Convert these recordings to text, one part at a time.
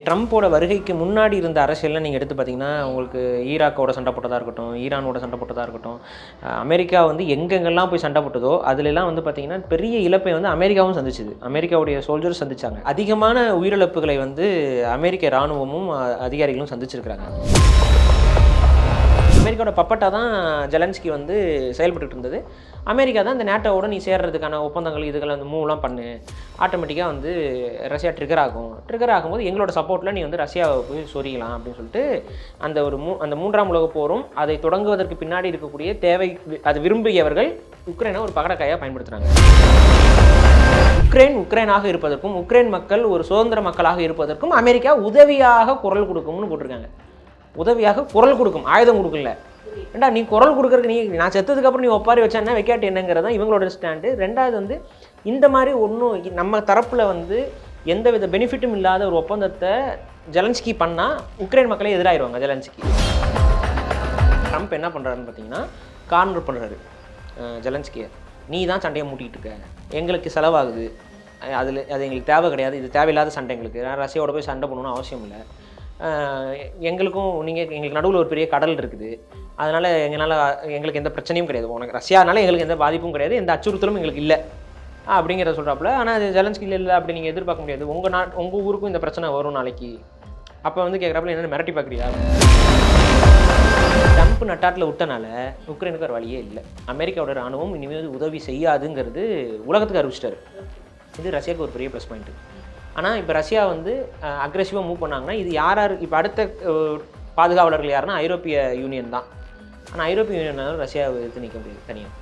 ட்ரம்ப்போட வருகைக்கு முன்னாடி இருந்த அரசியல்லாம் நீங்க எடுத்து பார்த்தீங்கன்னா, உங்களுக்கு ஈராக்கோட சண்டை போட்டதா இருக்கட்டும், ஈரானோட சண்டை போட்டதா இருக்கட்டும், அமெரிக்கா வந்து எங்கெங்கெல்லாம் போய் சண்டை போட்டதோ, அதுலலாம் வந்து பார்த்தீங்கன்னா, பெரிய இழப்பை வந்து அமெரிக்காவும் சந்திச்சது. அமெரிக்காவுடைய சோல்ஜர்ஸ் சந்திச்சாங்க. அதிகமான உயிரிழப்புகளை வந்து அமெரிக்க இராணுவமும், அதிகாரிகளும் சந்திச்சிருக்கிறாங்க. அமெரிக்காவோட பப்பட்டா தான் ஜெலன்ஸ்கி வந்து செயல்பட்டுட்டு இருந்தது. அமெரிக்கா தான் இந்த நேட்டோவோட நீ சேர்றதுக்கான ஒப்பந்தங்கள் இதுகள் அந்த மூவ்லாம் பண்ணு. ஆட்டோமேட்டிக்காக வந்து ரஷ்யா ட்ரிகர் ஆகும். ட்ரிகர் ஆகும்போது எங்களோட சப்போர்ட்டில் நீ வந்து ரஷ்யாவை போய் சொரியலாம் அப்படின்னு சொல்லிட்டு அந்த ஒரு அந்த 3ஆம் உலகப் போரும் அதை தொடங்குவதற்கு பின்னாடி இருக்கக்கூடிய தேவை அது விரும்பியவர்கள் உக்ரைனை ஒரு பகடக்காயாக பயன்படுத்துகிறாங்க. உக்ரைனாக இருப்பதற்கும் உக்ரைன் மக்கள் ஒரு சுதந்திர மக்களாக இருப்பதற்கும் அமெரிக்கா உதவியாக குரல் கொடுக்கும்னு போட்டிருக்காங்க. உதவியாக குரல் கொடுக்கும், ஆயுதம் கொடுக்கல. ஏண்டா நீ குரல் கொடுக்கறதுக்கு நான் செத்ததுக்கப்புறம் நீ ஒப்பாரி வச்சா என்ன வைக்காட்டி என்னங்கிறது தான் இவங்களோட ஸ்டாண்டு. ரெண்டாவது வந்து இந்த மாதிரி ஒன்றும் நம்ம தரப்பில் வந்து எந்தவித பெனிஃபிட்டும் இல்லாத ஒரு ஒப்பந்தத்தை ஜெலன்ஸ்கி பண்ணால் உக்ரைன் மக்களே எதிராகிடுவாங்க. ஜெலன்ஸ்கி ட்ரம்ப் என்ன பண்ணுறாருன்னு பார்த்தீங்கன்னா கார்னர் பண்ணுறாரு ஜெலன்ஸ்கியை. நீ தான் சண்டையை மூட்டிகிட்டு இருக்க, எங்களுக்கு செலவாகுது, அது எங்களுக்கு தேவை கிடையாது, இது தேவையில்லாத சண்டை எங்களுக்கு. ரஷ்யாவோட போய் சண்டை பண்ணணும்னு அவசியம் இல்லை. எங்களுக்கு நடுவில் ஒரு பெரிய கடல் இருக்குது, அதனால் எங்களுக்கு எந்த பிரச்சனையும் கிடையாது, உனக்கு ரஷ்யானால எங்களுக்கு எந்த பாதிப்பும் கிடையாது, எந்த அச்சுறுத்தலும் எங்களுக்கு இல்லை அப்படிங்கிறத சொல்கிறாப்புல. ஆனால் அது ஜெலன்ஸ்கி இல்லை அப்படி நீங்கள் எதிர்பார்க்க முடியாது. உங்கள் ஊருக்கும் இந்த பிரச்சனை வரும் நாளைக்கு. அப்போ வந்து கேட்குறாப்புல என்ன மிரட்டி பார்க்குறியா? ட்ரம்ப் நட்டாட்டில் விட்டனால உக்ரைனுக்கு ஒரு வழியே இல்லை. அமெரிக்காவோட இராணுவம் இனிமேல் உதவி செய்யாதுங்கிறது உலகத்துக்கு அறிவிச்சிட்டாரு. இது ரஷ்யாவுக்கு ஒரு பெரிய ப்ளஸ் பாயிண்ட்டு. ஆனால் இப்போ ரஷ்யா வந்து அக்ரெசிவாக மூவ் பண்ணாங்கன்னா இது யார் இப்போ அடுத்த பாதுகாவலர்கள் யாருன்னா ஐரோப்பிய யூனியன் தான். ஆனால் ஐரோப்பிய யூனியனால ரஷ்யாவை எதிர்த்து நிற்க முடியாது தனியாக.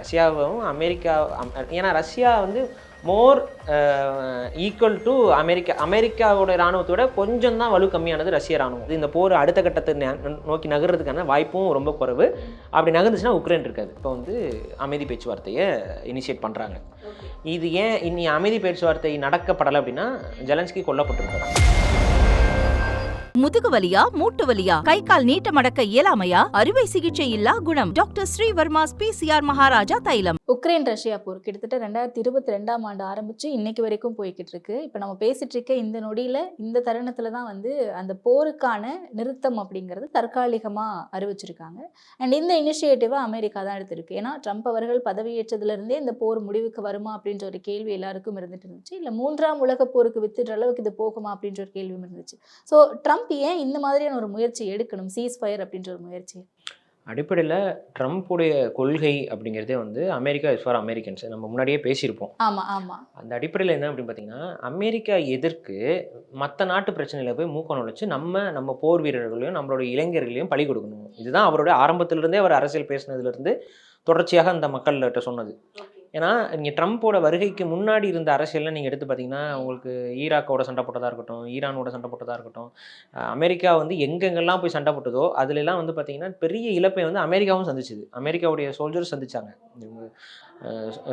ரஷ்யாவும் ஏன்னா ரஷ்யா வந்து மோர் ஈக்குவல் டு அமெரிக்காவோட இராணுவத்தோட கொஞ்சம் தான் வலு கம்மியானது ரஷ்ய இராணுவம். இந்த போர் அடுத்த கட்டத்தை நோக்கி நகர்றதுக்கான வாய்ப்பும் ரொம்ப குறைவு. அப்படி நகர்ந்துச்சுன்னா உக்ரைன் இருக்காது. இப்போ வந்து அமைதி பேச்சுவார்த்தையை இனிஷியேட் பண்ணுறாங்க. இது ஏன் இனி அமைதி பேச்சுவார்த்தை நடக்கப்படலை அப்படின்னா ஜெலன்ஸ்கி கொல்லப்பட்டிருக்காரு. முதுகு வலியா, மூட்டு வலியா, கை கால் நீட்ட மடக்க இயலாமையா, அறுவை சிகிச்சை இல்லா குணம். டாக்டர் ஸ்ரீவர்மாஸ் PCR மகாராஜா தைலம். உக்ரைன் ரஷ்யா போர் கிட்டத்தட்ட 2022ஆம் ஆண்டு ஆரம்பிச்சு இன்னைக்கு வரைக்கும் போய்கிட்டு இருக்கு. இப்போ நம்ம பேசிட்டு இருக்க இந்த நொடியில இந்த தருணத்துல தான் வந்து அந்த போருக்கான நிறுத்தம் அப்படிங்கிறது தற்காலிகமா அறிவிச்சிருக்காங்க. அண்ட் இந்த இனிஷியேட்டிவை அமெரிக்கா தான் எடுத்திருக்கு. ஏன்னா ட்ரம்ப் அவர்கள் பதவியேற்றதுல இருந்தே இந்த போர் முடிவுக்கு வருமா அப்படின்ற ஒரு கேள்வி எல்லாருக்கும் இருந்துட்டு இருந்துச்சு. இல்ல 3ஆம் உலக போருக்கு வித்துடுற அளவுக்கு இது போகுமா அப்படின்ற ஒரு கேள்வியும் இருந்துச்சு. ஸோ ட்ரம்ப் ஏன் இந்த மாதிரியான ஒரு முயற்சி எடுக்கணும், சீஸ் ஃபயர் அப்படின்ற ஒரு முயற்சி? அடிப்படையில் ட்ரம்ப்புடைய கொள்கை அப்படிங்கிறதே வந்து அமெரிக்கா இஸ் ஃபார் அமெரிக்கன்ஸ் நம்ம முன்னாடியே பேசியிருப்போம். ஆமாம் ஆமாம். அந்த அடிப்படையில் என்ன அப்படின்னு பார்த்தீங்கன்னா, அமெரிக்கா எதிர்க்கு மற்ற நாட்டு பிரச்சனையில் போய் மூக்க நுழைச்சு நம்ம போர் வீரர்களையும் நம்மளோட இளைஞர்களையும் பழி கொடுக்கணும். இதுதான் அவருடைய ஆரம்பத்திலிருந்தே அவர் அரசியல் பேசினதுலேருந்து தொடர்ச்சியாக அந்த மக்கள்கிட்ட சொன்னது. ஏன்னா நீங்கள் ட்ரம்ப்போட வருகைக்கு முன்னாடி இருந்த அரசியல்லாம் நீங்கள் எடுத்து பார்த்தீங்கன்னா, உங்களுக்கு ஈராக்கோட சண்டை போட்டதாக இருக்கட்டும், ஈரானோட சண்டை போட்டதாக இருக்கட்டும், அமெரிக்கா வந்து எங்கெங்கெல்லாம் போய் சண்டை போட்டதோ அதுலலாம் வந்து பார்த்திங்கன்னா பெரிய இழப்பை வந்து அமெரிக்காவும் சந்திச்சுது. அமெரிக்காவுடைய சோல்ஜர்ஸ் சந்திச்சாங்க.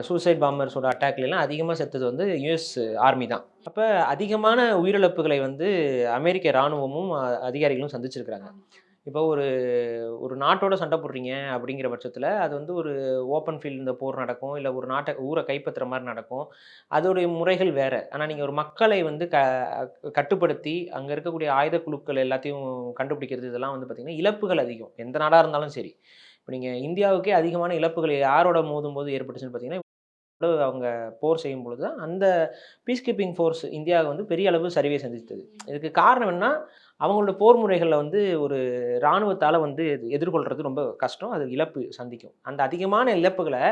சூசைட் பாம்பர்ஸோட அட்டாக்லாம் அதிகமாக செத்தது வந்து யுஎஸ் ஆர்மி தான். அப்போ அதிகமான உயிரிழப்புகளை வந்து அமெரிக்க இராணுவமும் அதிகாரிகளும் சந்திச்சிருக்கிறாங்க. இப்போ ஒரு நாட்டோட சண்டை போடுறீங்க அப்படிங்கிற பட்சத்தில் அது வந்து ஒரு ஓப்பன் ஃபீல்டு இந்த போர் நடக்கும், இல்லை ஒரு ஊரை கைப்பற்றுற மாதிரி நடக்கும். அதோடைய முறைகள் வேறு. ஆனால் நீங்கள் ஒரு மக்களை வந்து கட்டுப்படுத்தி அங்கே இருக்கக்கூடிய ஆயுத குழுக்கள் எல்லாத்தையும் கண்டுபிடிக்கிறது இதெல்லாம் வந்து பார்த்திங்கன்னா இழப்புகள் அதிகம். எந்த நாடாக இருந்தாலும் சரி. இப்போ நீங்கள் இந்தியாவுக்கே அதிகமான இழப்புகள் யாரோட மோதும்போது ஏற்பட்டுச்சுன்னு பார்த்தீங்கன்னா, அவங்க போர் செய்யும் பொழுது தான் அந்த பீஸ் கீப்பிங் ஃபோர்ஸ் இந்தியாவுக்கு வந்து பெரிய அளவு சரிவை சந்தித்தது. இதுக்கு காரணம் என்னன்னா, அவங்களோட போர் முறைகளில் வந்து ஒரு இராணுவத்தால் வந்து எதிர்கொள்கிறது ரொம்ப கஷ்டம், அது இழப்பு சந்திக்கும். அந்த அதிகமான இழப்புகளை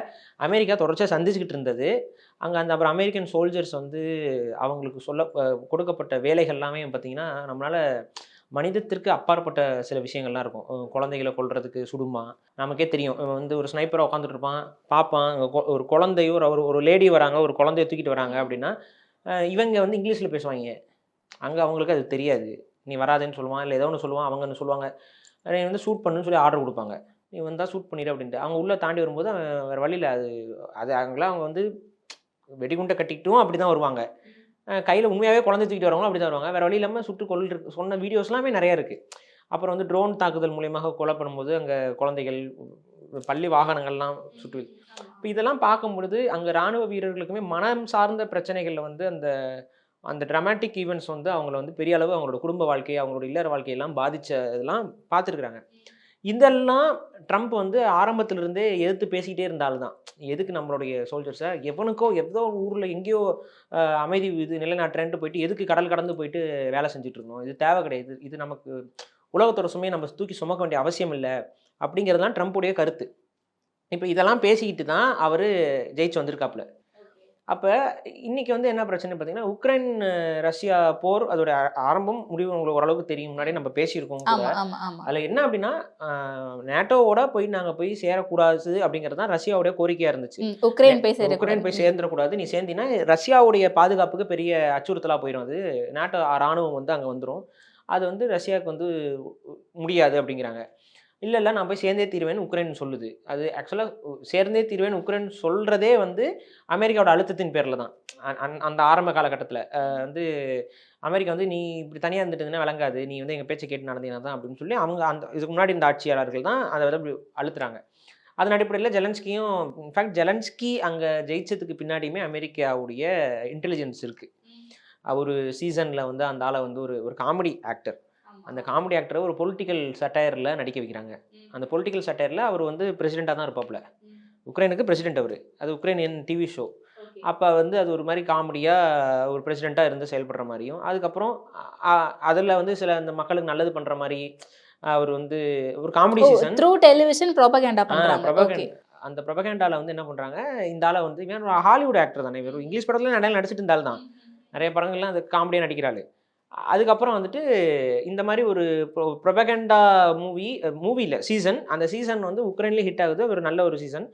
அமெரிக்கா தொடர்ச்சியாக சந்திச்சுக்கிட்டு இருந்தது. அங்கே அப்புறம் அமெரிக்கன் சோல்ஜர்ஸ் வந்து அவங்களுக்கு கொடுக்கப்பட்ட வேலைகள் எல்லாமே பார்த்திங்கன்னா நம்மளால் மனிதத்திற்கு அப்பாற்பட்ட சில விஷயங்கள்லாம் இருக்கும். குழந்தைகளை கொல்றதுக்கு சுடுமா, நமக்கே தெரியும். வந்து ஒரு ஸ்னைப்பரை உட்காந்துட்டு இருப்பான், பார்ப்பான், ஒரு குழந்தையோ ஒரு லேடி வராங்க, ஒரு குழந்தைய தூக்கிட்டு வராங்க அப்படின்னா இவங்க வந்து இங்கிலீஷில் பேசுவாங்க. அங்கே அவங்களுக்கு அது தெரியாது. நீ வராதுன்னு சொல்லுவான், இல்லை ஏதோ ஒன்று சொல்லுவான். அவங்க சொல்லுவாங்க நீ வந்து ஷூட் பண்ணுன்னு சொல்லி ஆர்டர் கொடுப்பாங்க. நீ வந்தால் ஷூட் பண்ணிடு அப்படின்ட்டு. அவங்க உள்ளே தாண்டி வரும்போது வேறு வழியில் அது அவங்களாம் அவங்க வந்து வெடிகுண்டை கட்டிக்கிட்டும் அப்படி தான் வருவாங்க. கையில் உண்மையாகவே குழந்தை தூக்கிட்டு வரவங்களும் அப்படி தான் வருவாங்க. வேறு வழி இல்லாமல் சுட்டு சொன்ன வீடியோஸ்லாமே நிறையா இருக்குது. அப்புறம் வந்து ட்ரோன் தாக்குதல் மூலியமாக கொல்லப்படும்போது அங்கே குழந்தைகள், பள்ளி வாகனங்கள்லாம் சுட்டு. இப்போ இதெல்லாம் பார்க்கும்பொழுது அங்கே இராணுவ வீரர்களுக்குமே மனம் சார்ந்த பிரச்சனைகளில் வந்து அந்த அந்த ட்ராமாட்டிக் ஈவெண்ட்ஸ் வந்து அவங்கள வந்து பெரிய அளவு அவங்களோட குடும்ப வாழ்க்கை, அவங்களோட இல்லற வாழ்க்கையெல்லாம் பாதிச்ச இதெல்லாம் பார்த்துருக்குறாங்க. இதெல்லாம் ட்ரம்ப் வந்து ஆரம்பத்திலிருந்தே எதிர்த்து பேசிக்கிட்டே இருந்த ஆளு தான். எதுக்கு நம்மளுடைய சோல்ஜர்ஸை எவனுக்கோ ஏதோ ஊரில் எங்கேயோ அமைதி இது நிலைநாட்டுறேன்ட்டு போயிட்டு எதுக்கு கடல் கடந்து போயிட்டு வேலை செஞ்சுட்டு இருந்தோம், இது தேவை கிடையாது, இது நமக்கு உலகத்தோட சுமையை நம்ம தூக்கி சுமக்க வேண்டிய அவசியம் இல்லை அப்படிங்கிறது தான் ட்ரம்ப்புடைய கருத்து. இப்போ இதெல்லாம் பேசிக்கிட்டு தான் அவர் ஜெயிச்சு வந்திருக்காப்புல. அப்போ இன்னைக்கு வந்து என்ன பிரச்சனை பார்த்தீங்கன்னா, உக்ரைன் ரஷ்யா போர் அதோட ஆரம்பம் முடிவு உங்களுக்கு ஓரளவுக்கு தெரியும். முன்னாடியே நம்ம பேசியிருக்கோம் கூட. ஆமா ஆமா ஆமா அதில் என்ன அப்படின்னா, நேட்டோவோட நாங்கள் போய் சேரக்கூடாது அப்படிங்கிறது தான் ரஷ்யாவுடைய கோரிக்கையாக இருந்துச்சு. உக்ரைன் போய் உக்ரைன் போய் சேர சேர்ந்துடக்கூடாது, நீ சேர்ந்தினா ரஷ்யாவுடைய பாதுகாப்புக்கு பெரிய அச்சுறுத்தலாக போயிடும். அது நேட்டோ ராணுவம் வந்து அங்கே வந்துடும், அது வந்து ரஷ்யாவுக்கு வந்து முடியாது அப்படிங்கிறாங்க. இல்லை நான் போய் சேர்ந்தே தீருவேன்னு உக்ரைன் சொல்லுது. அது ஆக்சுவலாக சேர்ந்தே தீருவேன்னு உக்ரைன் சொல்கிறதே வந்து அமெரிக்காவோட அழுத்தத்தின் பேரில் தான். அந்த ஆரம்ப காலகட்டத்தில் வந்து அமெரிக்கா வந்து நீ இப்படி தனியாக இருந்துட்டுன்னா விளங்காது, நீ வந்து எங்கள் பேச்சை கேட்டு நடந்தீங்கன்னா தான் அப்படின்னு சொல்லி அவங்க அந்த இதுக்கு முன்னாடி இந்த ஆட்சியாளர்கள் தான் அதை வந்து அப்படி அழுத்துறாங்க. அதன் அடிப்படையில் ஜெலன்ஸ்கியும் இன்ஃபேக்ட் ஜெலன்ஸ்கி அங்கே ஜெயிச்சதுக்கு பின்னாடியுமே அமெரிக்காவுடைய இன்டெலிஜென்ஸ் இருக்குது. ஒரு சீசனில் வந்து அந்த ஆளை வந்து ஒரு காமெடி ஆக்டர், அந்த காமெடி ஆக்டரை ஒரு பொலிட்டிக்கல் சட்டையரில் நடிக்க வைக்கிறாங்க. அந்த பொலிட்டிக்கல் சட்டையரில் அவர் வந்து பிரசிடெண்ட்டாக தான் இருப்பாப்புல. உக்ரைனுக்கு பிரசிடெண்ட் அவர், அது உக்ரைனியன் டிவி ஷோ. அப்போ வந்து அது ஒரு மாதிரி காமெடியாக ஒரு பிரசிடெண்ட்டாக இருந்து செயல்படுற மாதிரியும், அதுக்கப்புறம் அதில் வந்து சில அந்த மக்களுக்கு நல்லது பண்ணுற மாதிரி அவர் வந்து ஒரு காமெடி சீசன் த்ரூ டெலிவிஷன் ப்ரோபகேண்டா பண்றாங்க. அந்த ப்ரொபகேண்டாவில் வந்து என்ன பண்ணுறாங்க, இந்த ஆளை வந்து இவன் ஹாலிவுட் ஆக்டர் தானே, இவர் இங்கிலீஷ் படத்தில் நிறைய நடிச்சிட்டு இருந்தால் தான், நிறைய படங்கள்லாம் அது காமெடியாக நடிக்கிறாள். அதுக்கப்புறம் வந்துட்டு இந்த மாதிரி ஒரு ப்ரொபகேண்டா மூவியில் சீசன், அந்த சீசன் வந்து உக்ரைன்லேயே ஹிட் ஆகுது. ஒரு நல்ல ஒரு சீசன்.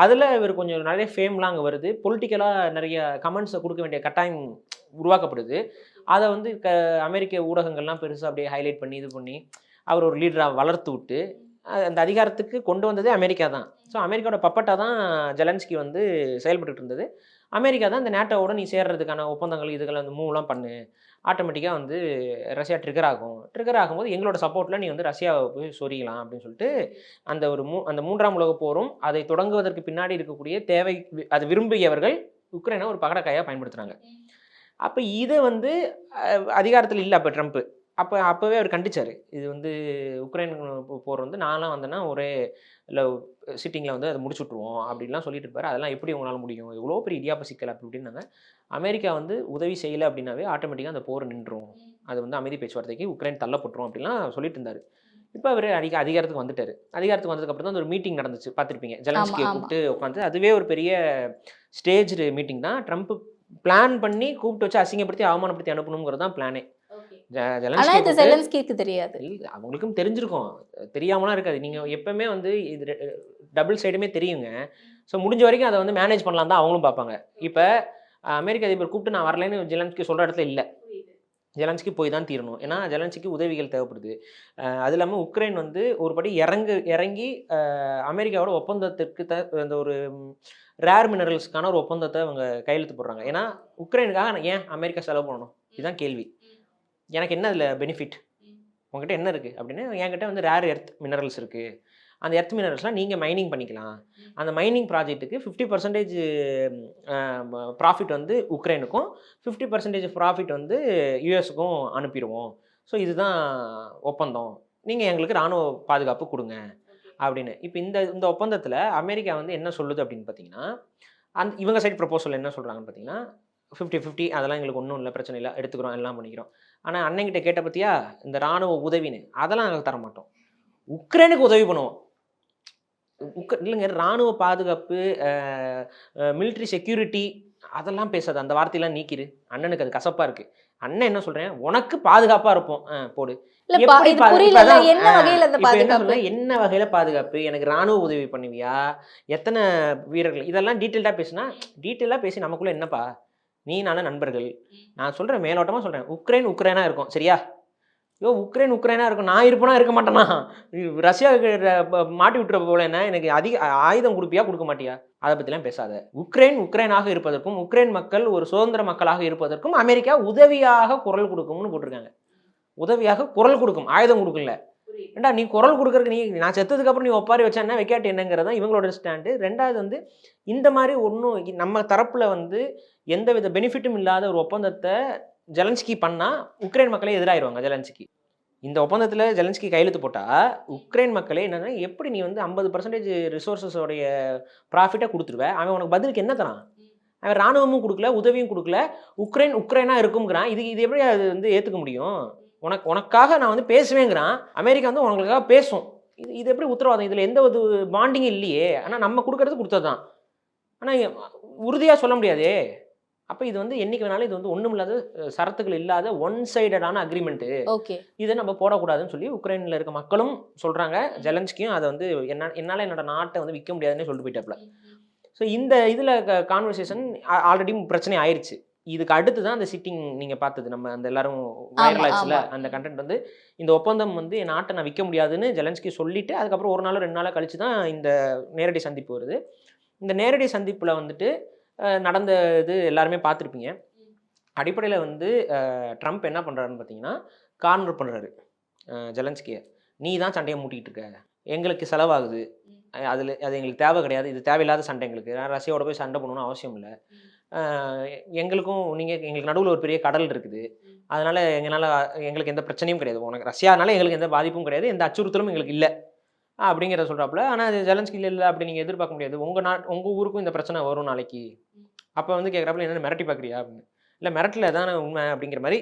அதில் இவர் கொஞ்சம் நிறைய ஃபேம்லாம் அங்கே வருது. பொலிட்டிக்கலாக நிறைய கமெண்ட்ஸை கொடுக்க வேண்டிய கட்டாயம் உருவாக்கப்படுது. அதை வந்து அமெரிக்க ஊடகங்கள்லாம் பெருசாக அப்படியே ஹைலைட் பண்ணி இது பண்ணி அவர் ஒரு லீடராக வளர்த்து விட்டு அந்த அதிகாரத்துக்கு கொண்டு வந்ததே அமெரிக்கா தான். ஸோ அமெரிக்காவோட பப்பட்டாக தான் ஜெலன்ஸ்கி வந்து செயல்பட்டு இருந்தது. அமெரிக்கா தான் இந்த நேட்டோவோட நீ சேர்றதுக்கான ஒப்பந்தங்கள் இதுகளை வந்து மூவ்லாம் பண்ணு, ஆட்டோமேட்டிக்காக வந்து ரஷ்யா ட்ரிகர் ஆகும், ட்ரிகர் ஆகும்போது எங்களோட சப்போர்ட்டில் நீ வந்து ரஷ்யாவை போய் சொரிக்கலாம் அப்படின்னு சொல்லிட்டு அந்த அந்த 3ஆம் உலகப் போரும் அதை தொடங்குவதற்கு பின்னாடி இருக்கக்கூடிய தேவை அது விரும்பியவர்கள் உக்ரைனை ஒரு பகடக்காயாக பயன்படுத்துகிறாங்க. அப்போ இதை வந்து அதிகாரத்தில் இல்லை அப்போ ட்ரம்ப்பு. அப்போவே அவர் கண்டிச்சார், இது வந்து உக்ரைன் போர் வந்து நான்லாம் வந்தேன்னா ஒரே இல்லை சிட்டிங்கில் வந்து அதை முடிச்சு விட்ருவோம் அப்படின்லாம் சொல்லிட்டு இருப்பார். அதெல்லாம் எப்படி உங்களால் முடியும், எவ்வளோ பெரிய இடியாப்ப சிக்கல் அப்படி இப்படின்னாங்க. அமெரிக்கா வந்து உதவி செய்யலை அப்படின்னாவே ஆட்டோமேட்டிக்காக அந்த போர் நின்றும், அது வந்து அமைதி பேச்சுவார்த்தைக்கு உக்ரைன் தள்ளப்பட்டுரும் அப்படிலாம் சொல்லிட்டு இருந்தார். இப்போ அவர் அதிகாரத்துக்கு வந்துட்டார். அதிகாரத்துக்கு வந்ததுக்கப்புறம் தான் ஒரு மீட்டிங் நடந்துச்சு, பார்த்துருப்பீங்க, ஜெலன்ஸ்கியை கூப்பிட்டு உட்காந்து. அதுவே ஒரு பெரிய ஸ்டேஜ் மீட்டிங் தான். ட்ரம்ப் பிளான் பண்ணி கூப்பிட்டு வச்சு அசிங்கப்படுத்தி அவமானப்படுத்தி அனுப்பணுங்கிறது தான் பிளானே. ஜெலன்ஸ்கிக்கு தெரியாது, அவங்களுக்கும் தெரிஞ்சிருக்கும், தெரியாமலாம் இருக்காது. நீங்கள் எப்பவுமே வந்து இது டபுள் சைடுமே தெரியுங்க. ஸோ முடிஞ்ச வரைக்கும் அதை வந்து மேனேஜ் பண்ணலாம் தான் அவங்களும் பார்ப்பாங்க. இப்போ அமெரிக்க அதிபர் கூப்பிட்டு நான் வரலைன்னு ஜெலன்ஸ்கி சொல்கிற இடத்துல இல்லை, ஜெலன்ஸ்கி போய் தான் தீரணும். ஏன்னா ஜெலன்ஸ்கிக்கு உதவிகள் தேவைப்படுது. அது இல்லாமல் உக்ரைன் வந்து ஒரு படி இறங்கி அமெரிக்காவோட ஒப்பந்தத்திற்கு அந்த ஒரு ரேர் மினரல்ஸ்க்கான ஒரு ஒப்பந்தத்தை அவங்க கையெழுத்து போடுறாங்க. ஏன்னா உக்ரைனுக்காக ஏன் அமெரிக்கா செலவு பண்ணணும், இதுதான் கேள்வி. எனக்கு என்ன அதில் பெனிஃபிட், உங்ககிட்ட என்ன இருக்குது அப்படின்னு. என்கிட்ட வந்து ரேர் எர்த் மினரல்ஸ் இருக்குது, அந்த எர்த் மினரல்ஸ்லாம் நீங்கள் மைனிங் பண்ணிக்கலாம். அந்த மைனிங் ப்ராஜெக்ட்டுக்கு 50% ப்ராஃபிட் வந்து உக்ரைனுக்கும் 50% ப்ராஃபிட் வந்து யூஎஸுக்கும் அனுப்பிடுவோம். ஸோ இதுதான் ஒப்பந்தம், நீங்கள் எங்களுக்கு இராணுவ பாதுகாப்பு கொடுங்க அப்படின்னு. இப்போ இந்த ஒப்பந்தத்தில் அமெரிக்கா வந்து என்ன சொல்லுது அப்படின்னு பார்த்தீங்கன்னா, இவங்க சைட் ப்ரொபோசல் என்ன சொல்கிறாங்கன்னு பார்த்தீங்கன்னா 50-50 அதெல்லாம் எங்களுக்கு ஒன்றும் இல்லை, பிரச்சனை இல்லை, எடுத்துக்கிறோம், எல்லாம் பண்ணிக்கிறோம். ஆனால் அண்ணங்கிட்ட கேட்ட பற்றியா இந்த இராணுவ உதவின்னு, அதெல்லாம் நாங்கள் தர மாட்டோம், உக்ரைனுக்கு உதவி பண்ணுவோம். இல்லைங்க, இராணுவ பாதுகாப்பு, மிலிட்ரி செக்யூரிட்டி அதெல்லாம் பேசாது, அந்த வார்த்தையெல்லாம் நீக்கிடு. அண்ணனுக்கு அது கசப்பாக இருக்குது. அண்ணன் என்ன சொல்கிறேன், உனக்கு பாதுகாப்பாக இருப்போம் போடு. என்ன வகையில் பாதுகாப்பு, எனக்கு இராணுவ உதவி பண்ணுவியா, எத்தனை வீரர்கள், இதெல்லாம் டீட்டெயில்டாக பேசுனா, டீட்டெயிலாக பேசி நமக்குள்ளே என்னப்பா நீ நானும் நண்பர்கள். நான் சொல்கிறேன், மேலோட்டமாக சொல்கிறேன், உக்ரைனாக இருக்கும் சரியா, உக்ரைனாக இருக்கும், நான் இருப்பேனா இருக்க மாட்டேனா, ரஷ்யா மாட்டி விட்டுற போல என்ன, எனக்கு அதிக ஆயுதம் கொடுப்பியா கொடுக்க மாட்டியா, அதை பற்றிலாம் பேசாத. உக்ரைனாக இருப்பதற்கும் உக்ரைன் மக்கள் ஒரு சுதந்திர மக்களாக இருப்பதற்கும் அமெரிக்கா உதவியாக குரல் கொடுக்கும்னு போட்டிருக்காங்க. உதவியாக குரல் கொடுக்கும், ஆயுதம் கொடுக்கல. ஏண்டா நீ குரல் கொடுக்கறதுக்கு நான் செத்ததுக்கப்புறம் நீ ஒப்பாரி வச்சா என்ன வைக்காட்டு என்னங்கிறது தான் இவங்களோட ஸ்டாண்டு. ரெண்டாவது வந்து இந்த மாதிரி ஒன்றும் நம்ம தரப்பில் வந்து எந்த வித பெனிஃபிட்டும் இல்லாத ஒரு ஒப்பந்தத்தை ஜெலன்ஸ்கி பண்ணால் உக்ரைன் மக்களே எதிராயிருவாங்க ஜெலன்ஸ்கி. இந்த ஒப்பந்தத்தில் ஜெலன்ஸ்கி கையெழுத்து போட்டால் உக்ரைன் மக்களே என்னன்னா, எப்படி நீ வந்து 50% ரிசோர்ஸஸோடைய ப்ராஃபிட்டாக கொடுத்துருவேன், அவன் உனக்கு பதிலுக்கு என்ன தரான்? அவன் ராணுவமும் கொடுக்கல, உதவியும் கொடுக்கல, உக்ரைனாக இருக்குங்கிறான். இது எப்படி அது வந்து ஏற்றுக்க முடியும்? உனக்காக நான் வந்து பேசுவேங்கிறான், அமெரிக்கா வந்து உங்களுக்காக பேசும். இது எப்படி உத்தரவாதம்? இதில் எந்த ஒரு பாண்டிங்கும் இல்லையே. ஆனால் நம்ம கொடுக்கறது கொடுத்தது தான், ஆனால் உறுதியாக சொல்ல முடியாதே. அப்போ இது வந்து என்னைக்கு வேணாலும் இது வந்து ஒன்றும் இல்லாத சரத்துகள் இல்லாத ஒன் சைடடான அக்ரிமெண்ட்டு. ஓகே, இதை நம்ம போடக்கூடாதுன்னு சொல்லி உக்ரைனில் இருக்க மக்களும் சொல்கிறாங்க. ஜெலன்ஸ்கியும் அதை வந்து என்னால் என்னோட நாட்டை வந்து விற்க முடியாதுன்னு சொல்லிட்டு போயிட்டாப்புல. ஸோ இந்த இதில் கான்வர்சேஷன் ஆல்ரெடி பிரச்சனை ஆயிடுச்சு. இதுக்கு அடுத்து தான் அந்த சிட்டிங் நீங்கள் பார்த்தது, நம்ம அந்த எல்லாரும் வைரல் ஆச்சுல அந்த கண்டென்ட் வந்து, இந்த ஒப்பந்தம் வந்து என் நாட்டை நான் விற்க முடியாதுன்னு ஜெலன்ஸ்கி சொல்லிட்டு அதுக்கப்புறம் ஒரு நாள் 2 நாளாக கழிச்சு தான் இந்த நேரடி சந்திப்பு வருது. இந்த நேரடி சந்திப்பில் வந்துட்டு நடந்த இது எல்லாருமே பார்த்துருப்பீங்க. அடிப்படையில் வந்து ட்ரம்ப் என்ன பண்ணுறாருன்னு பார்த்தீங்கன்னா, கார்னர் பண்ணுறாரு ஜெலன்ஸ்கியை. நீ தான் சண்டையை மூட்டிகிட்டு இருக்க, எங்களுக்கு செலவாகுது, அது எங்களுக்கு தேவை கிடையாது, இது தேவையில்லாத சண்டை, எங்களுக்கு ரஷ்யாவோட போய் சண்டை பண்ணணும்னு அவசியம் இல்லை, எங்களுக்கு நடுவில் ஒரு பெரிய கடல் இருக்குது, அதனால் எங்களுக்கு எந்த பிரச்சனையும் கிடையாது, உனக்கு ரஷ்யானால எங்களுக்கு எந்த பாதிப்பும் கிடையாது, எந்த அச்சுறுத்தலும் எங்களுக்கு இல்லை அப்படிங்கிறத சொல்கிறாப்புல. ஆனால் ஜெலன்ஸ்கி இல்லை அப்படி நீங்கள் எதிர்பார்க்க முடியாது, உங்கள் ஊருக்கும் இந்த பிரச்சனை வரும் நாளைக்கு. அப்போ வந்து கேட்குறாப்புல, என்ன மிரட்டி பார்க்குறியா அப்படின்னு. இல்லை மிரட்டல தானே உண்மை அப்படிங்கிற மாதிரி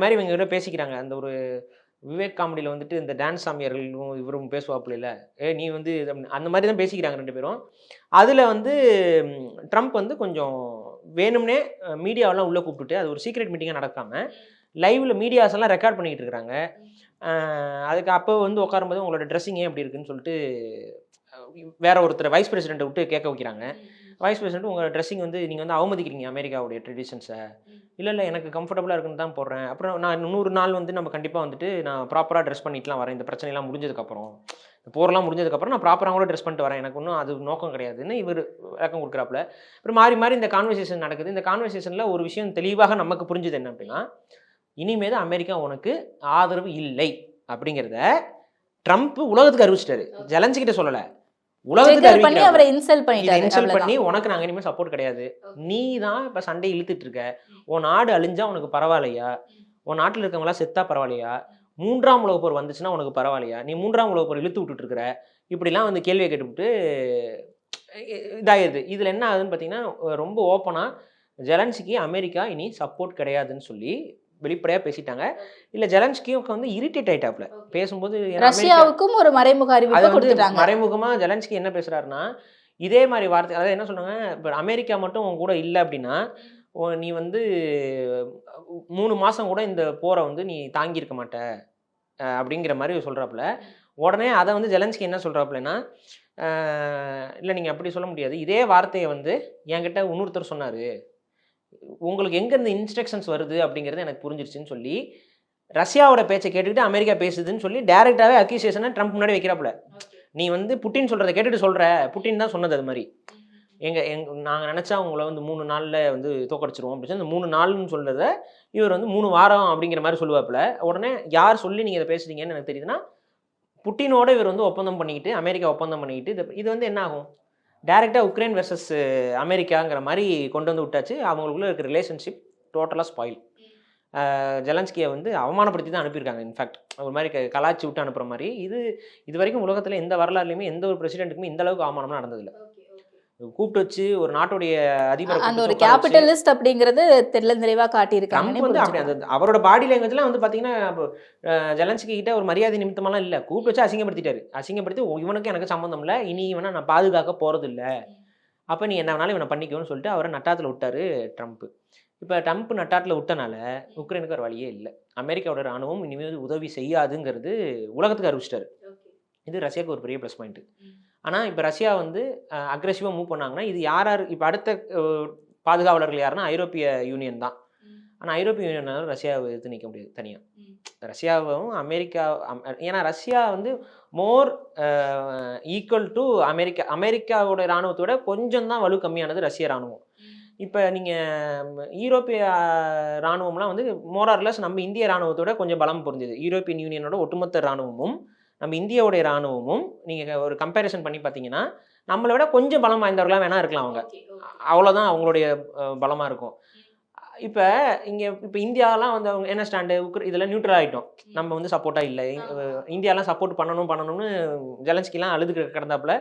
மாறி இவங்க கிட்ட பேசிக்கிறாங்க. அந்த ஒரு விவேக் காமெடியில் வந்துட்டு இந்த டான்ஸ் சாமியார்களும் இவரும் பேசுவாப்புல, இல்லை நீ வந்து அந்த மாதிரி தான் பேசிக்கிறாங்க 2 பேரும். அதில் வந்து ட்ரம்ப் வந்து கொஞ்சம் வேணும்னே மீடியாவெல்லாம் உள்ளே கூப்பிட்டுட்டு, அது ஒரு சீக்ரெட் மீட்டிங்காக நடக்காமல் லைவில் மீடியாஸ் எல்லாம் ரெக்கார்ட் பண்ணிக்கிட்டு இருக்கிறாங்க. அதுக்கு அப்போ வந்து உட்காரும்போது உங்களோட ட்ரெஸ்ஸிங் ஏன் அப்படி இருக்குன்னு சொல்லிட்டு வேற ஒருத்தர் வைஸ் பிரசிடென்ட்டை விட்டு கேட்க வைக்கிறாங்க. வைஸ் பிரசிடென்ட், உங்கள் ட்ரெஸ்ஸிங் வந்து நீங்கள் வந்து அவமதிக்கிறீங்க அமெரிக்காவுடைய ட்ரெடிஷன்ஸை. இல்லை எனக்கு கம்ஃபர்டபுளாக இருக்குன்னு தான் போடுறேன், அப்புறம் நான் 100 நாள் வந்து நம்ம கண்டிப்பாக வந்துட்டு நான் ப்ராப்பராக ட்ரெஸ் பண்ணிட்டுலாம் வரேன், இந்த பிரச்சனைலாம் முடிஞ்சதுக்கப்புறம், இந்த போரெலாம் முடிஞ்சதுக்கப்புறம் நான் ப்ராப்பராக கூட ட்ரெஸ் பண்ணிட்டு வரேன், எனக்கு ஒன்றும் அது நோக்கம் கிடையாதுன்னு இவர் விளக்கம் கொடுக்குறாப்புல. அப்புறம் மாறி இந்த கான்வர்சேஷன் நடக்குது. இந்த கான்வர்சேஷனில் ஒரு விஷயம் தெளிவாக நமக்கு புரிஞ்சுது என்ன அப்படின்னா, இனிமேல் அமெரிக்கா உனக்கு ஆதரவு இல்லை அப்படிங்கிறத ட்ரம்ப் உலகத்துக்கு அறிவிச்சிட்டாரு. ஜெலன்ஸ்கிட்ட சொல்லலை, உலகத்துக்கு பண்ணி அவரை இன்சல்ட் பண்ணி உனக்கு நாங்கள் இனிமேல் சப்போர்ட் கிடையாது, நீ தான் இப்போ சண்டையை இழுத்துட்டு இருக்க, உன் நாடு அழிஞ்சா உனக்கு பரவாயில்லையா, உன் நாட்டில் இருக்கவங்களாம் செத்தா பரவாயில்லையா, 3ஆம் உலகப் போர் வந்துச்சுன்னா உனக்கு பரவாயில்லையா, நீ 3ஆம் உலகப் போர் இழுத்து விட்டுட்டு இருக்கிற, இப்படிலாம் வந்து கேள்வியை கேட்டுவிட்டு இதாகிடுது. இதில் என்ன ஆகுதுன்னு பார்த்தீங்கன்னா, ரொம்ப ஓப்பனாக ஜெலன்ஸ்கி அமெரிக்கா இனி சப்போர்ட் கிடையாதுன்னு சொல்லி வெளிப்படையாக பேசிட்டாங்க. இல்லை ஜெலன்ஸ்கியும் வந்து இரிட்டேட் ஆயிட்டாப்ல பேசும்போது. ரஷ்யாவுக்கும் ஒரு மறைமுக அறிவிப்பு கொடுத்துட்டாங்க. மறைமுகமாக ஜெலன்ஸ்கி என்ன பேசுகிறாருன்னா, இதே மாதிரி வார்த்தை, அதாவது என்ன சொன்னாங்க, இப்போ அமெரிக்கா மட்டும் உன் கூட இல்லை அப்படின்னா நீ வந்து 3 மாதம் கூட இந்த போரை வந்து நீ தாங்கியிருக்க மாட்ட அப்படிங்கிற மாதிரி சொல்கிறாப்புல. உடனே அதை வந்து ஜெலன்ஸ்கி என்ன சொல்கிறாப்புலன்னா, இல்லை நீங்கள் அப்படி சொல்ல முடியாது, இதே வார்த்தையை வந்து என்கிட்ட இன்னொருத்தர் சொன்னார், உங்களுக்கு எங்கேருந்து இன்ஸ்ட்ரக்ஷன்ஸ் வருது அப்படிங்கிறது எனக்கு புரிஞ்சிருச்சுன்னு சொல்லி ரஷ்யாவோட பேச்சை கேட்டுக்கிட்டு அமெரிக்கா பேசுதுன்னு சொல்லி டைரெக்டாகவே அக்யூசேஷனை ட்ரம்ப் முன்னாடி வைக்கிறாப்புல. நீ வந்து புட்டின் சொல்கிறத கேட்டுட்டு சொல்கிற, புட்டின் தான் சொன்னது அது மாதிரி, நாங்கள் நினச்சா உங்களை வந்து 3 நாளில் வந்து தோக்கடிச்சிருவோம் அப்படின்னு சொல்லி, அந்த 3 நாள்னு சொல்கிறத இவர் வந்து 3 வாரம் அப்படிங்கிற மாதிரி சொல்லுவாப்புல. உடனே யார் சொல்லி நீங்கள் இதை பேசுறீங்கன்னு எனக்கு தெரியுதுன்னா, புட்டினோட இவர் வந்து ஒப்பந்தம் பண்ணிக்கிட்டு, அமெரிக்கா ஒப்பந்தம் பண்ணிக்கிட்டு, இது வந்து என்ன ஆகும், டைரெக்டாக உக்ரைன் வெர்சஸ் அமெரிக்காங்கிற மாதிரி கொண்டு வந்து விட்டாச்சு. அவங்களுக்குள்ள இருக்கிற ரிலேஷன்ஷிப் டோட்டலாக ஸ்பாயில். ஜெலன்ஸ்கியை வந்து அவமானப்படுத்தி தான் அனுப்பியிருக்காங்க. இன்ஃபேக்ட் ஒரு மாதிரி கலாச்சி விட்டு அனுப்புகிற மாதிரி. இது வரைக்கும் உலகத்தில் எந்த வரலாறுலையுமே எந்த ஒரு பிரசிடென்ட்டுக்குமே இந்த அளவுக்கு அவமானம்லாம் நடந்ததில்லை. கூப்பிட்டு வச்சு ஒரு நாட்டுடைய அதிபர், அந்த ஒரு கேபிட்டலிஸ்ட் அப்படிங்கிறது தெளிவா காட்டியிருக்காங்க. ட்ரம்ப் வந்து அப்படி அந்த அவரோட பாடி லாங்குவேஜ்லாம் வந்து பார்த்தீங்கன்னா, ஜெலன்ஸ்கி கிட்ட ஒரு மரியாதை நிமித்தமெல்லாம் இல்லை, கூப்பிட்டு வச்சு அசிங்கப்படுத்திட்டாரு. அசிங்கப்படுத்தி இவனுக்கு எனக்கு சம்மந்தம் இல்லை, இனி இவனை நான் பாதுகாக்க போகிறது இல்லை, அப்போ நீ என்ன வேணாலும் இவனை பண்ணிக்கோன்னு சொல்லிட்டு அவரை நட்டாத்தில் விட்டாரு ட்ரம்ப். இப்போ ட்ரம்ப் நட்டாத்தில் விட்டனால உக்ரைனுக்கு ஒரு வழியே இல்லை, அமெரிக்காவோட ராணுவம் இனிமேல் உதவி செய்யாதுங்கிறது உலகத்துக்கு அறிவிச்சிட்டாரு. இது ரஷ்யாவுக்கு ஒரு பெரிய ப்ளஸ் பாயிண்ட். ஆனால் இப்போ ரஷ்யா வந்து அக்ரெசிவாக மூவ் பண்ணாங்கன்னா, இது யார் இப்போ அடுத்த பாதுகாவலர்கள் யாருன்னா ஐரோப்பிய யூனியன் தான். ஆனால் ஐரோப்பிய யூனியனால ரஷ்யாவை எதிர்த்து நிற்க முடியாது தனியாக. ரஷ்யாவும் அமெரிக்கா, ஏன்னா ரஷ்யா வந்து மோர் ஈக்குவல் டு அமெரிக்காவோட இராணுவத்தோட கொஞ்சம் தான் வலு கம்மியானது ரஷ்ய இராணுவம். இப்போ நீங்கள் யூரோப்பிய இராணுவம்லாம் வந்து மோரார்லஸ் நம்ம இந்திய இராணுவத்தோட கொஞ்சம் பலம் புரிஞ்சுது. யூரோப்பியன் யூனியனோட ஒட்டுமொத்த இராணுவமும் நம்ம இந்தியாவுடைய இராணுவமும் நீங்கள் ஒரு கம்பேரிசன் பண்ணி பார்த்தீங்கன்னா, நம்மளை விட கொஞ்சம் பலம் வாய்ந்தவர்களாக வேணா இருக்கலாம் அவங்க, அவ்வளோதான் அவங்களுடைய பலமாக இருக்கும். இப்போ இப்போ இந்தியாலாம் வந்து அவங்க என்ன ஸ்டாண்டு இதெல்லாம் நியூட்ரல் ஆகிட்டோம். நம்ம வந்து சப்போர்ட்டாக இல்லை, இந்தியாலாம் சப்போர்ட் பண்ணணும்னு ஜெலன்ஸ்கிலாம் அழுது கிடந்தாப்புல.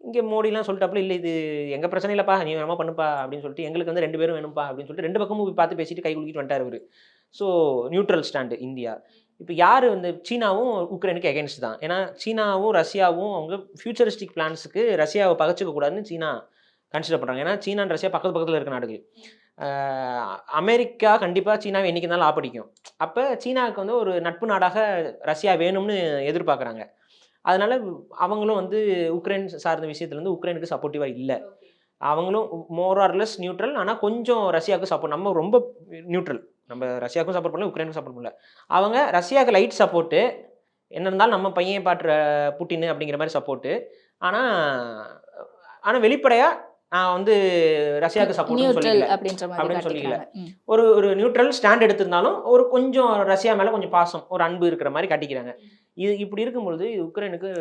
இங்கே மோடிலாம் சொல்லிட்டாப்புல, இல்லை இது எங்கள் பிரச்சனை இல்லைப்பா, நீ வேணாமா பண்ணுப்பா அப்படின்னு சொல்லிட்டு, எங்களுக்கு வந்து 2 பேரும் வேணும்ப்பா அப்படின்னு சொல்லிட்டு 2 பக்கமும் போய் பார்த்து பேசிட்டு கை குலுக்கிட்டு வந்துட்டார் இவர். So neutral stand India. இப்போ யார் வந்து சீனாவும் உக்ரைனுக்கு எகென்ஸ்ட் தான். ஏன்னா சீனாவும் ரஷ்யாவும் அவங்க ஃபியூச்சரிஸ்டிக் பிளான்ஸுக்கு ரஷ்யாவை பகச்சிக்க கூடாதுன்னு சீனா கன்சிடர் பண்ணுறாங்க. ஏன்னா சீனா அண்ட் ரஷ்யா பக்கத்து பக்கத்தில் இருக்க நாடுகள். அமெரிக்கா கண்டிப்பாக சீனாவை என்றைக்கு இருந்தாலும் ஆப்படிக்கும். அப்போ சீனாவுக்கு வந்து ஒரு நட்பு நாடாக ரஷ்யா வேணும்னு எதிர்பார்க்குறாங்க. அதனால அவங்களும் வந்து உக்ரைன் சார்ந்த விஷயத்துல வந்து உக்ரைனுக்கு சப்போர்ட்டிவாக இல்லை. அவங்களும் மோர் ஆர் லெஸ் நியூட்ரல். ஆனால் கொஞ்சம் ரஷ்யாவுக்கு சப்போர்ட். நம்ம ரொம்ப நியூட்ரல். நம்ம ரஷ்யாவுக்கும் சப்போர்ட் பண்ணல, உக்ரைனுக்கும் சப்போர்ட் பண்ணல. அவங்க ரஷ்யாவுக்கு லைட் சப்போர்ட்டு, என்ன இருந்தாலும் நம்ம பையன் பாட்டுற புட்டின் அப்படிங்கிற மாதிரி சப்போர்ட்டு. ஆனால் வெளிப்படையாக நான் வந்து ரஷ்யாவுக்கு சப்போர்ட் அப்படின்னு சொல்லிக்கல. ஒரு நியூட்ரல் ஸ்டாண்ட் எடுத்திருந்தாலும் ஒரு கொஞ்சம் ரஷ்யா மேலே கொஞ்சம் பாசம், ஒரு அன்பு இருக்கிற மாதிரி காட்டிக்கிறாங்க. இது இப்படி இருக்கும்பொழுது உக்ரைனுக்கு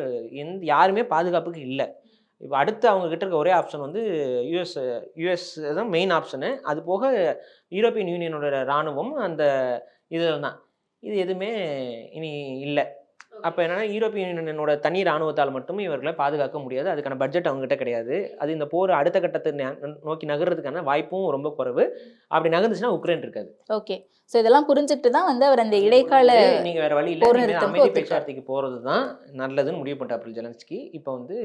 யாருமே பாதுகாப்புக்கு இல்லை. இப்போ அடுத்து அவங்க கிட்ட இருக்க ஒரே ஆப்ஷன் வந்து யூஎஸ் தான் மெயின் ஆப்ஷனு. அது போக யூரோப்பியன் யூனியனோட இராணுவம் அந்த இதில் தான். இது எதுவுமே இனி இல்லை. அப்போ என்னென்னா யூரோப்பியன் யூனியனோட தனி இராணுவத்தால் மட்டும் இவர்களை பாதுகாக்க முடியாது. அதுக்கான பட்ஜெட் அவங்ககிட்ட கிடையாது. அது இந்த போர் அடுத்த கட்டத்தை நோக்கி நகர்றதுக்கான வாய்ப்பும் ரொம்ப குறைவு. அப்படி நகர்ந்துச்சுன்னா உக்ரைன் இருக்காது. ஓகே. ஸோ இதெல்லாம் புரிஞ்சுக்கிட்டு தான் வந்து அவர் அந்த இடைக்கால நீங்கள் வேறு வழி இல்லை, அமைதி பேச்சுவார்த்தைக்கு போகிறது தான் நல்லதுன்னு முடிவு பண்ணிட்டார் ஜெலன்ஸ்கி. இப்போ வந்து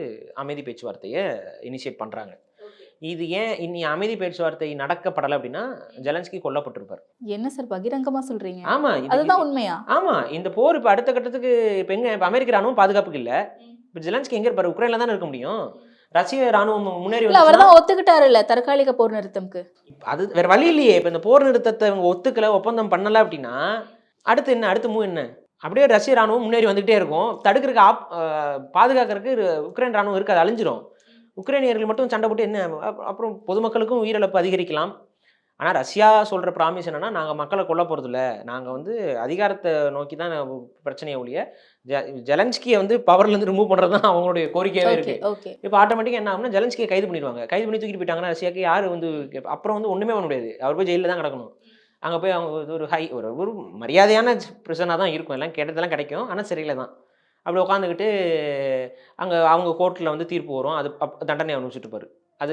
அமைதி பேச்சுவார்த்தையை இனிஷியேட் பண்ணுறாங்க. இது ஏன் இனி அமைதி பேச்சுவார்த்தை நடக்கப்படலை அப்படின்னா ஜெலன்ஸ்கி கொல்லப்பட்டிருப்பார். என்ன சார் பகிரங்கமாக சொல்கிறீங்க? ஆமாம், அதுதான் உண்மையா? ஆமாம். இந்த போர் இப்போ அடுத்த கட்டத்துக்கு இப்போ எங்கே இப்போ அமெரிக்க ராணுவம் பாதுகாப்புக்கு இல்லை. இப்போ ஜெலன்ஸ்கி எங்கே இருப்பார்? உக்ரைனில் தானே இருக்க முடியும். ரஷ்ய ராணுவம் முன்னேறி அவர் தான் ஒத்துக்கிட்டாரு இல்ல தற்காலிக போர் நிறுத்தம்க்கு. அது வேற வழி இல்லையே. இப்போ இந்த போர் நிறுத்தத்தை அவங்க ஒத்துக்கல, ஒப்பந்தம் பண்ணல அப்படின்னா அடுத்து என்ன? அடுத்து மூவ் என்ன? அப்படியே ரஷ்ய ராணுவம் முன்னேறி வந்துகிட்டே இருக்கும். தடுக்கிறதுக்கு பாதுகாக்கிறதுக்கு உக்ரைன் ராணுவம் இருக்காது, அழிஞ்சிரும். உக்ரைனியர்கள் மட்டும் சண்டை போட்டு என்ன? அப்புறம் பொதுமக்களுக்கும் உயிரிழப்பு அதிகரிக்கலாம். ஆனால் ரஷ்யா சொல்கிற ப்ராமிஸ் என்னென்னா, நாங்கள் மக்களை கொல்ல போகிறதில்ல, நாங்கள் வந்து அதிகாரத்தை நோக்கி தான் பிரச்சனையை ஒழிய ஜெலன்ஸ்கியை வந்து பவர்லேருந்து ரிமூவ் பண்ணுறது தான் அவங்களுடைய கோரிக்கையாகவே இருக்குது. இப்போ ஆட்டோமேட்டிக்காக என்ன ஆகும்னா ஜெலன்ஸ்கியை கைது பண்ணிடுவாங்க. கைது பண்ணி தூக்கிட்டு போயிட்டாங்கன்னா ரஷ்யாவுக்கு யார் வந்து அப்புறம் வந்து ஒன்றுமே பண்ண முடியாது. அவர் போய் ஜெயிலில் தான் கிடக்கணும். அங்கே போய் அவங்க ஒரு மரியாதையான பிரச்சனை தான் இருக்கும். எல்லாம் கேட்டதெல்லாம் கிடைக்கும், ஆனால் சரியில்லை தான். அப்படி உட்காந்துக்கிட்டு அங்கே அவங்க கோர்ட்டில் வந்து தீர்ப்பு வரும். அது தண்டனை அனுப்பிச்சுட்டு போரு. அது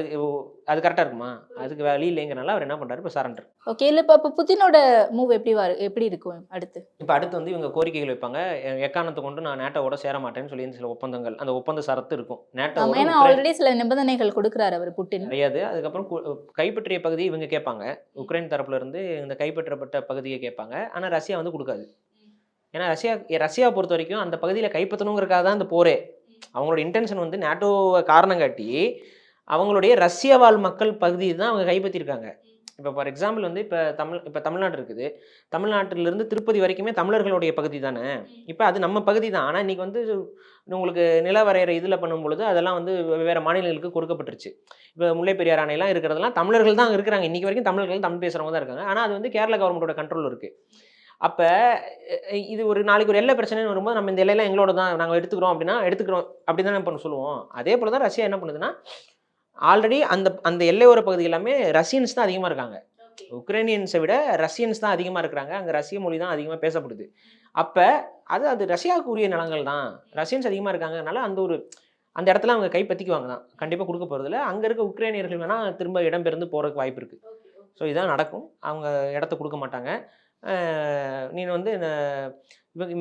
கரெக்டாக இருக்குமா? அதுக்கு வழி இல்லைங்கிறனால அவர் என்ன பண்ணுறாரு? இப்போ சரண்டர். ஓகே. இல்லை இப்போ புதினோட மூவ் எப்படி இருக்கும் அடுத்து? இப்போ அடுத்து வந்து இவங்க கோரிக்கைகள் வைப்பாங்க. எக்காரணத்தை கொண்டு நான் நேட்டோவோட சேர மாட்டேன்னு சொல்லி சில ஒப்பந்தங்கள், அந்த ஒப்பந்த சரத்து இருக்கும். நேட்டோ ஏன்னா ஆல்ரெடி சில நிபந்தனைகள் கொடுக்குறாரு அவர் புட்டின் கிடையாது. அதுக்கப்புறம் கைப்பற்றிய பகுதியை இவங்க கேட்பாங்க. உக்ரைன் தரப்புல இருந்து இந்த கைப்பற்றப்பட்ட பகுதியை கேட்பாங்க. ஆனால் ரஷ்யா வந்து கொடுக்காது. ஏன்னா ரஷ்யா பொறுத்த வரைக்கும் அந்த பகுதியில் கைப்பற்றணுங்கிறக்காக தான் இந்த போரே. அவங்களோட இன்டென்ஷன் வந்து நேட்டோவை காரணம் காட்டி அவங்களுடைய ரஷ்ய வாழ் மக்கள் பகுதியை தான் அவங்க கைப்பற்றிருக்காங்க. இப்போ ஃபார் எக்ஸாம்பிள் வந்து இப்போ தமிழ்நாடு இருக்குது. தமிழ்நாட்டிலிருந்து திருப்பதி வரைக்குமே தமிழர்களுடைய பகுதி தானே. இப்போ அது நம்ம பகுதி தான். ஆனால் இன்றைக்கி வந்து உங்களுக்கு நில வரைகிற இதில் பண்ணும்பொழுது அதெல்லாம் வந்து வேறு மாநிலங்களுக்கு கொடுக்கப்பட்டுருச்சு. இப்போ முல்லை பெரியார் அணையெல்லாம் இருக்கிறதெல்லாம் தமிழர்கள் தான் இருக்கிறாங்க. இன்றைக்கி வரைக்கும் தமிழர்கள் தமிழ் பேசுகிறவங்க தான் இருக்காங்க. ஆனால் அது வந்து கேரளா கவர்மெண்ட்டோட கண்ட்ரோல் இருக்குது. அப்போ இது ஒரு நாளைக்கு ஒரு எல்லை பிரச்சனைன்னு வரும்போது நம்ம இந்த எல்லையெல்லாம் எங்களோட தான், நாங்கள் எடுத்துக்கிறோம் அப்படி தான் நம்ம சொல்லுவோம். அதே போல் தான் ரஷ்யா என்ன பண்ணுதுன்னா, ஆல்ரெடி அந்த எல்லையோர பகுதி எல்லாமே ரஷ்யன்ஸ் தான் அதிகமாக இருக்காங்க. உக்ரைனியன்ஸை விட ரஷ்யன்ஸ் தான் அதிகமாக இருக்கிறாங்க. அங்கே ரஷ்ய மொழி தான் அதிகமாக பேசப்படுது. அப்போ அது ரஷ்யாவுக்கு உரிய நிலங்கள் தான். ரஷ்யன்ஸ் அதிகமாக இருக்காங்கனால அந்த இடத்துல அவங்க கைப்பற்றிக்குவாங்க தான். கண்டிப்பாக கொடுக்க போகிறதில்ல. அங்கே இருக்க உக்ரைனியர்கள் வேணால் திரும்ப இடம்பெயர்ந்து போகிறதுக்கு வாய்ப்பு இருக்குது. ஸோ இதான் நடக்கும். அவங்க இடத்த கொடுக்க மாட்டாங்க. நீ வந்து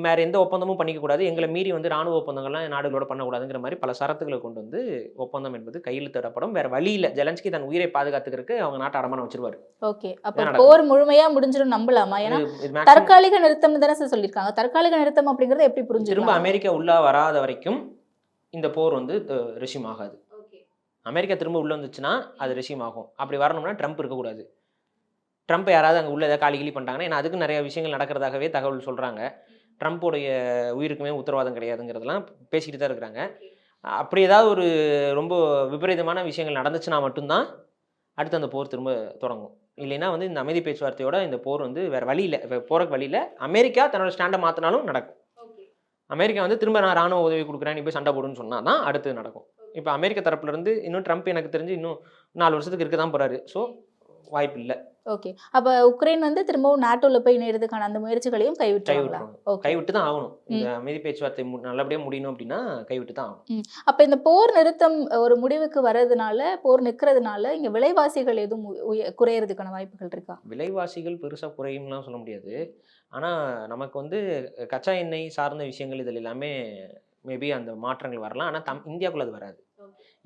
வேறு எந்த ஒப்பந்தமும் பண்ணிக்கக்கூடாது, எங்களை மீறி வந்து ராணுவ ஒப்பந்தங்கள்லாம் நாடுகளோட பண்ணக்கூடாதுங்கிற மாதிரி பல சரத்துக்களை கொண்டு வந்து ஒப்பந்தம் என்பது கையெழுத்திடப்படும். வேறு வழி இல்லை. ஜெலன்ஸ்கி தன் உயிரை பாதுகாத்துக்கிறதுக்கு அவங்க நாட்டை அடமானம் வச்சிருவாரு. ஓகே. அப்போ போர் முழுமையாக முடிஞ்சிடும் நம்பலாமா? ஏன்னா தற்காலிக நிறுத்தம் தானே சொல்லியிருக்காங்க. தற்காலிக நிறுத்தம் அப்படிங்கிறத எப்படி புரிஞ்சு? திரும்ப அமெரிக்கா உள்ளே வராத வரைக்கும் இந்த போர் வந்து ரெஷ்யூம் ஆகாது. அமெரிக்கா திரும்ப உள்ளே வந்துச்சுன்னா அது ரெஷ்யூம் ஆகும். அப்படி வரணும்னா ட்ரம்ப் இருக்கக்கூடாது. ட்ரம்ப் யாராவது அங்கே உள்ள ஏதாவது காலி பண்ணிட்டாங்கன்னா, ஏன்னா அதுக்கு நிறைய விஷயங்கள் நடக்கிறதாகவே தகவல் சொல்கிறாங்க. ட்ரம்ப்போடைய உயிருக்குமே உத்தரவாதம் கிடையாதுங்கிறதெல்லாம் பேசிக்கிட்டு தான் இருக்கிறாங்க. அப்படி ஏதாவது ஒரு ரொம்ப விபரீதமான விஷயங்கள் நடந்துச்சுன்னா மட்டும்தான் அடுத்து அந்த போர் திரும்ப தொடங்கும். இல்லைன்னா வந்து இந்த அமைதி பேச்சுவார்த்தையோட இந்த போர் வந்து வேறு வழி இல்லை. போகிறக்கு வழியில் அமெரிக்கா தன்னோட ஸ்டாண்டை மாற்றினாலும் நடக்கும். அமெரிக்கா வந்து திரும்ப நான் ராணுவ உதவி கொடுக்குறேன், நீ போய் சண்டை போடுன்னு சொன்னால் தான் அடுத்து நடக்கும். இப்போ அமெரிக்க தரப்புலேருந்து இன்னும் ட்ரம்ப் எனக்கு தெரிஞ்சு இன்னும் 4 வருஷத்துக்கு இருக்க தான் போகிறாரு. ஸோ வாய்ப்பு இல்லை. ஓகே. அப்ப உக்ரைன் வந்து திரும்பவும் நாட்டோல போய் இணையறதுக்கான அந்த முயற்சிகளையும் கைவிட்டுறாங்களா? கைவிட்டுரும். ஓகே. கைவிட்டு தான் ஆகணும். இந்த அமைதி பேச்சுவார்த்தை நல்லபடியா முடியணும் அப்படின்னா கைவிட்டு தான் ஆகணும். அப்ப இந்த போர் நிறுத்தம் ஒரு முடிவுக்கு வர்றதுனால, போர் நிக்கிறதுனால இங்க விலைவாசிகள் எதுவும் குறையறதுக்கான வாய்ப்புகள் இருக்கா? விலைவாசிகள் பெருசா குறையும்லாம் சொல்ல முடியாது. ஆனா நமக்கு வந்து கச்சா எண்ணெய் சார்ந்த விஷயங்கள் இதில் எல்லாமே மேபி அந்த மாற்றங்கள் வரலாம். ஆனா இந்தியாவுக்குள்ள அது வராது.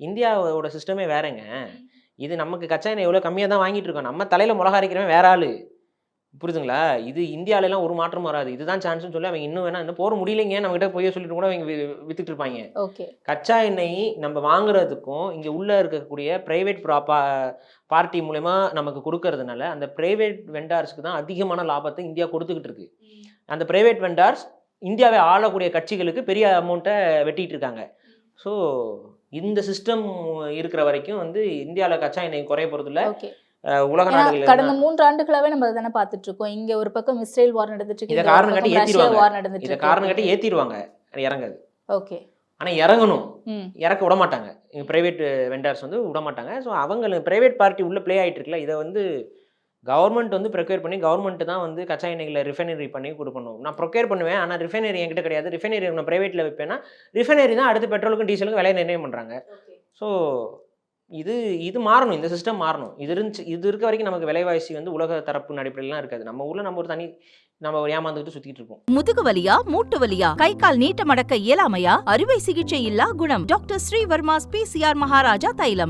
இந்தியாவோட சிஸ்டமே வேறங்க. இது நமக்கு கச்சா எண்ணெய் எவ்வளோ கம்மியா தான் வாங்கிட்டு இருக்கோம். நம்ம தலையில மொளகா அரைக்கிறவன் வேற ஆளு. புரியுதுங்களா? இது இந்தியாலலாம் ஒரு மாற்றமும் வராது. இதுதான் சான்ஸ்ன்னு சொல்லி அவங்க இன்னும் வேணா இன்னும் போர் முடியலைங்க நம்மகிட்ட பொய்ய சொல்லிட்டு கூட அவங்க வித்துட்டு இருப்பாங்க. ஓகே. கச்சா எண்ணெய் நம்ம வாங்குறதுக்கும் இங்க உள்ள இருக்கக்கூடிய பிரைவேட் பார்ட்டி மூலமா நமக்கு கொடுக்கறதுனால அந்த பிரைவேட் வெண்டார்ஸ்க்கு தான் அதிகமான லாபத்தை இந்தியா கொடுத்துக்கிட்டு இருக்கு. அந்த பிரைவேட் வெண்டார்ஸ் இந்தியாவை ஆளக்கூடிய கட்சிகளுக்கு பெரிய அமௌண்ட்டை வெட்டிட்டு இருக்காங்க. ஸோ இந்த சிஸ்டம் இருக்கிற வரைக்கும் வந்து இந்தியாவில் கச்சா எண்ணெய் குறைய போறதில்ல. ஓகே. உலக நாடுகள் கடந்த 3 ஆண்டுகளாவே நம்ம தானே பார்த்துட்டு இருக்கோம். இங்க ஒரு பக்கம் இஸ்ரேல் வார் நடந்துட்டு இருக்கு. இத காரணம் காட்டி ஏத்திடுவாங்க. வார் நடந்துட்டு இத இருக்கு. காரணம் காட்டி ஏத்திடுவாங்க. இறங்காது. ஓகே. ஆனா இறங்கணும். ம். இறக்க விட மாட்டாங்க. பிரைவேட் வெண்டார்ஸ் வந்து விட மாட்டாங்க. ஸோ அவங்க பிரைவேட் பார்ட்டி உள்ள ப்ளே ஆயிட்டு இருக்குல்ல, இதை வந்து கவர்மெண்ட் வந்து ப்ரொக்யூர் பண்ணி கவர்மெண்ட் தான் வந்து கச்சா எண்ணெய்களை ரிஃபைனரி பண்ணி கொடுக்கணும். நான் ப்ரொக்யூர் பண்ணுவேன், ஆனால் ரிஃபைனரி என்கிட்ட கிடையாது. ரிஃபைனரி நான் பிரைவேட்டில் வைப்பேன்னா ரிஃபைனரி தான் அடுத்து பெட்ரோலுக்கும் டீசலுக்கும் விலை நிர்ணயம் பண்ணுறாங்க. ஸோ இது மாறணும். இந்த சிஸ்டம் மாறணும். இது இருக்க வரைக்கும் நமக்கு விலைவாசி வந்து உலக தரப்பு அடிப்படையிலாம் இருக்காது. நம்ம ஊரில் நம்ம ஒரு நம்ம ஏமாந்துக்கிட்டு சுற்றிட்டு இருப்போம். முதுகு வலியா, மூட்டு வலியா, கை கால் நீட்ட மடக்க இயலாமையா, அறுவை சிகிச்சை இல்லா குணம். டாக்டர் ஸ்ரீவர்மாஸ் PCR மகாராஜா தைலம்.